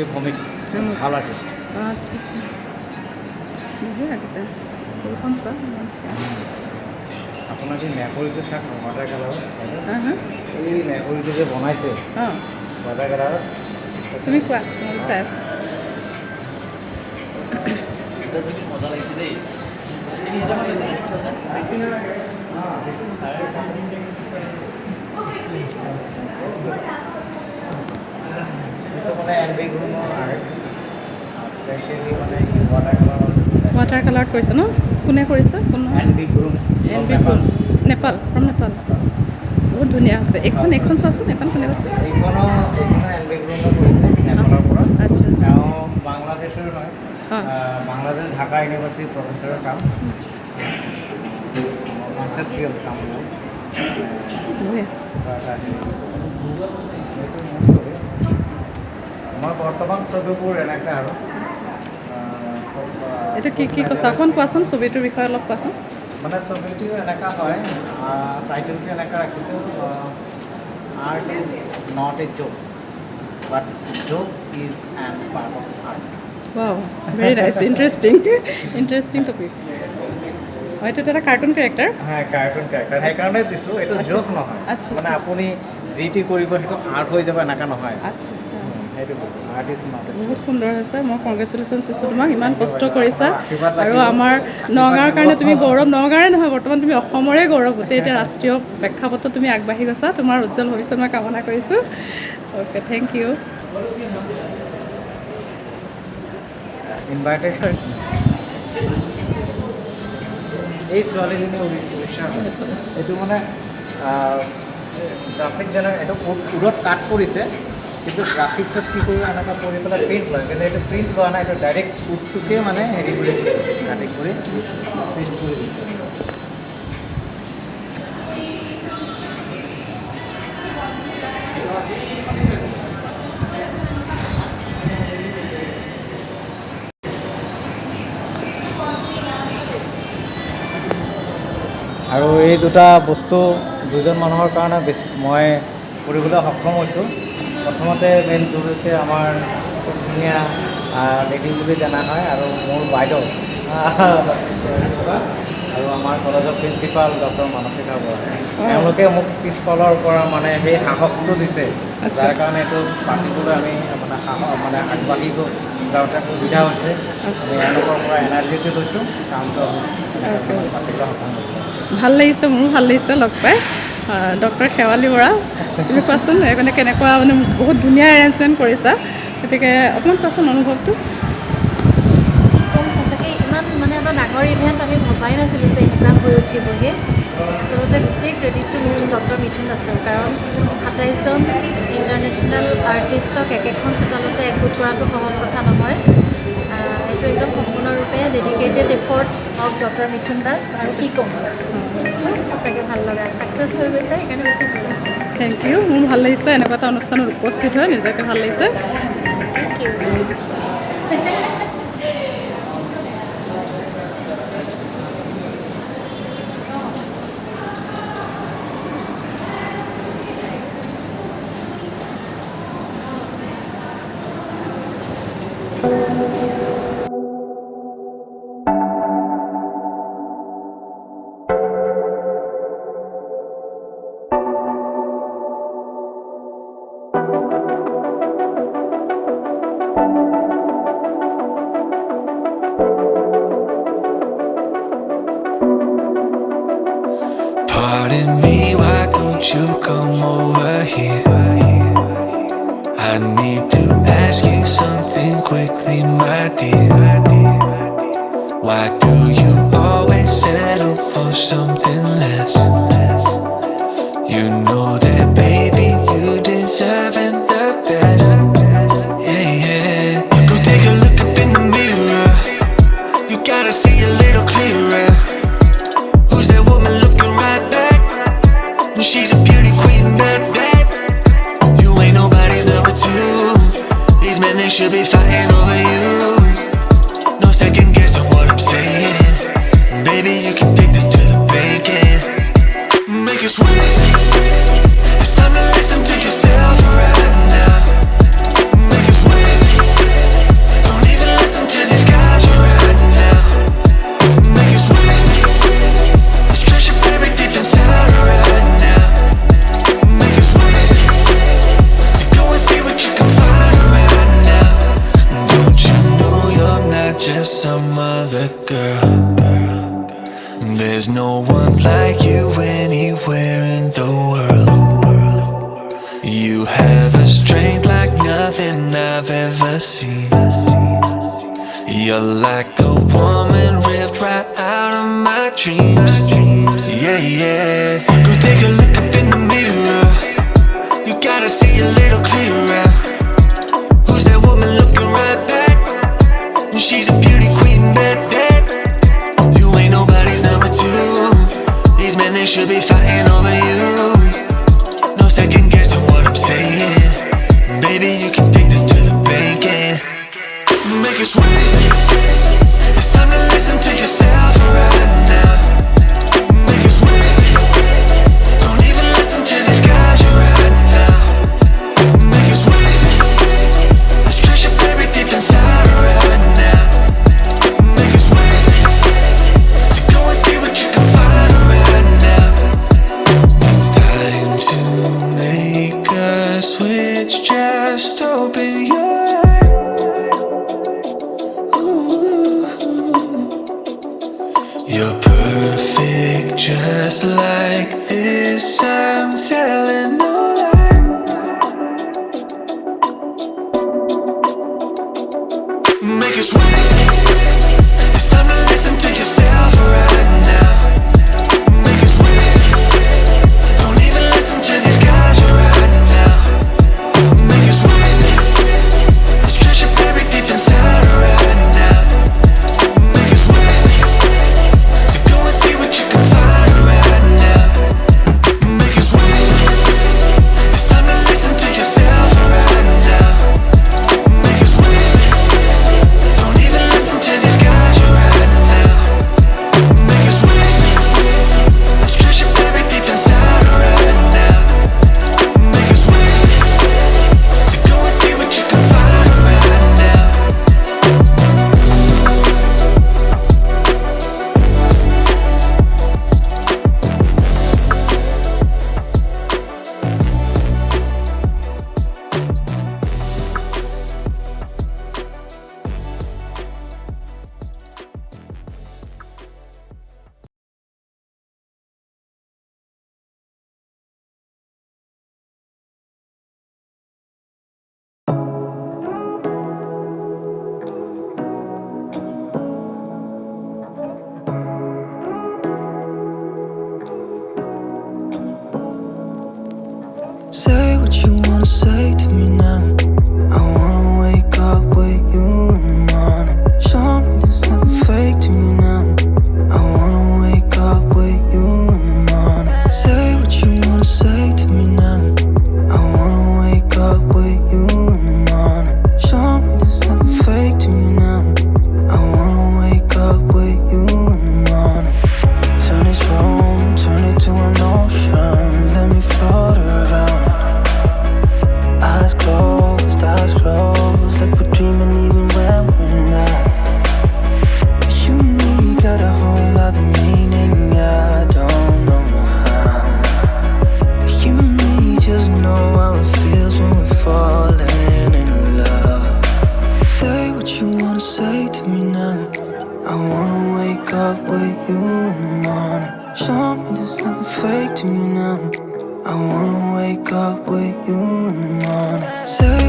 জ্যোতি ভৌমিক ভাল আৰ্টিষ্ট আচ্ছা আচ্ছা বঢ়িয়া লাগিছে ফুলখন চোৱা আপোনাৰ যে মেকুৰীটো চাওক ৱাটাৰ কালাৰ হা এই মেকুৰীটো যে বনাইছে অঁ ৱাটাৰ কালাৰ তুমি কোৱা মই চাই আছোঁ মজা লাগিছে দেই মানে এনবি গ্ৰুমৰ আৰ্ট স্পেচিয়েলি মানে ৱাটাৰ কালাৰ ৱাটাৰ কালাৰত কৰিছে ন কোনে কৰিছে কোন এনবি গ্ৰুম এনবি কোন নেপাল ফ্ৰম নেপাল বহুত ধুনীয়া আছে এইখন চোৱাচোন এইখন কোনে কৈছে এইখনো এনবি গ্ৰুমে কৰিছে নেপালৰ পৰা আচ্ছা আচ্ছা তেওঁ বাংলাদেশৰ হয় অঁ বাংলাদেশ ঢাকা ইউনিভাৰ্চিটিৰ প্ৰফেচৰৰ কাম আচ্ছা কনচেপ্টুৱেল কাম বঢ়িয়া মই বৰ্তমান ছবিবোৰ এনেকৈ আৰু এইটো কি কৈছা অকণমান কোৱাচোন ছবিটোৰ বিষয়ে অলপ কোৱাচোন মানে ছবিটো এনেকুৱা হয় টাইটেলটো এনেকৈ ৰাখিছোঁ art is not a joke but joke is an part of art wow very nice interesting topic হয়তো এটা কাৰ্টুন কেৰেক্টাৰ হয় কাৰ্টুন কেৰেক্টাৰ সেইকাৰণে দিছোঁ এইটো জোক নহয় আচ্ছা মানে আপুনি যি টি কৰিব সেইটো আৰ্ট হৈ যাব এনেকুৱা নহয় আচ্ছা আচ্ছা সেইটো আৰ্ট ইজ নট এ বহুত সুন্দৰ হৈছে মই কংগ্ৰেচুলেশ্যনছ দিছোঁ তোমাক ইমান কষ্ট কৰিছা আৰু আমাৰ নগাঁৱৰ কাৰণে তুমি গৌৰৱ নগাঁৱৰে নহয় বৰ্তমান তুমি অসমৰে গৌৰৱ গোটেই এতিয়া ৰাষ্ট্ৰীয় প্ৰেক্ষাপটত তুমি আগবাঢ়ি গৈছা তোমাৰ উজ্জ্বল ভৱিষ্যত মই কামনা কৰিছোঁ অ'কে থেংক ইউ ইনভাইটেশ্যন এই ছোৱালীজনী উৰিষ্যা এইটো মানে গ্ৰাফিক যেনে এইটো উৰত কাট কৰিছে কিন্তু গ্ৰাফিক্সত কি কৰোঁ এনেকুৱা কৰি পেলাই প্ৰিণ্ট লয় কিন্তু এইটো প্ৰিণ্ট লোৱা নাই এইটো ডাইৰেক্ট উডটোকে মানে হেৰি কৰি কাটিং কৰি পেষ্ট কৰি দিছে আৰু এই দুটা বস্তু দুজন মানুহৰ কাৰণে বেছি মই কৰিবলৈ সক্ষম হৈছোঁ প্ৰথমতে মেইন যোগ হৈছে আমাৰ খুব ধুনীয়া লেডি বুলি জনা হয় আৰু মোৰ বাইদেউ আৰু আমাৰ কলেজৰ প্ৰিন্সিপাল ডক্টৰ মানসিকা বৰা তেওঁলোকে মোক পিছফালৰ পৰা মানে সেই সাহসটো দিছে যাৰ কাৰণে এইটো পাতিবলৈ আমি মানে সাহস মানে আগবাঢ়ি যাওঁতে সুবিধা হৈছে এওঁলোকৰ পৰা এনাৰ্জিটো লৈছোঁ কামটো পাতিবলৈ সক্ষম হৈছোঁ ভাল লাগিছে মোৰো ভাল লাগিছে লগ পাই ডক্টৰ শেৱালী বৰা তুমি কোৱাচোন মানে কেনেকুৱা মানে বহুত ধুনীয়া এৰেঞ্জমেণ্ট কৰিছা গতিকে অকণমান কোৱাচোন অনুভৱটো কম সঁচাকৈ ইমান মানে এটা ডাঙৰ ইভেণ্ট আমি ভবাই নাছিলোঁ যে এনেকুৱা হৈ উঠিবগৈ আচলতে গোটেই ক্ৰেডিটটো ডক্টৰ মিথুন দাসৰ কাৰণ ২৭জন ইণ্টাৰনেশ্যনেল আৰ্টিষ্টক একেখন চোতালতে একগোট কৰাটো সহজ কথা নহয় এইটো একদম সম্পূৰ্ণৰূপে ডেডিকেটেড এফৰ্ট অফ ডক্টৰ মিথুন দাস আৰু কি ক'ম সঁচাকৈ ভাল লগা ছাকচেছ হৈ গৈছে সেইকাৰণে বেছি ভাল লাগিছে থেংক ইউ মোৰ ভাল লাগিছে এনেকুৱা এটা অনুষ্ঠানত উপস্থিত হৈ নিজকে ভাল লাগিছে thank you Pardon me, why don't you come over here? I need to ask you something quickly, my dear. Why do you always settle for something less? You know that, baby, you deserving the best. Yeah, yeah. Go take a look up in the mirror. You gotta see a little clearer. Who's that woman looking right back? She's a beauty queen, bad, bad. You ain't nobody's number two. These men, they should be fighting over you. No second guessing what I'm saying. Baby, you can take this to the bank and make it sweet. It's time to listen to yourself right now. Make it sweet. the world. You have a strength like nothing I've ever seen. You're like a woman ripped right out of my dreams. Yeah, yeah. Go take a look up in the mirror. You gotta see a little clearer. Who's that woman looking right back? And she's a beauty queen, bad. You ain't nobody's number two. These men, they should be fighting over you. No second guessing what I'm saying. Baby, you can take this to the bank and make it sweet. It's time to listen to yourself right now. Make it sweet. Don't even listen to these guys right now. Make it sweet. Let's treasure buried deep inside right now. Make it sweet. So go and see what you can find right now. It's time to make a switch. Just open your eyes. Ooh. You're perfect just like this. I'm telling no lies. Make it sweet. It's time to listen to yourself right now. Make it sweet. Don't even listen to these guys right now. Make it sweet. Let's treasure buried deep inside right now. Make it sweet. So go and see what you can find right now. Make it sweet. It's time to listen to yourself right now. Make it sweet. Don't even listen to these guys right now. Make it sweet. Let's treasure buried deep inside right now. Make it sweet. So go and see what you can find right now. Say what you wanna say to me now. I wanna wake up with you in the morning. Show me there's nothing fake to me now. I wanna wake up with you in the morning. Say what you wanna say to me now. I wanna wake up with you in the morning. Show me there's nothing fake to me now. I wanna wake up with you in the morning. Turn this room, turn it to an ocean. Let me float around. Eyes closed, like we're dreaming even when we're not. You and me got a whole other meaning, I don't know how. You and me just know how it feels when we're falling in love. Say what you wanna say to me now. I wanna wake up with you in the morning. Show me there's nothing fake to me now. I wanna wake up with you in the morning. Say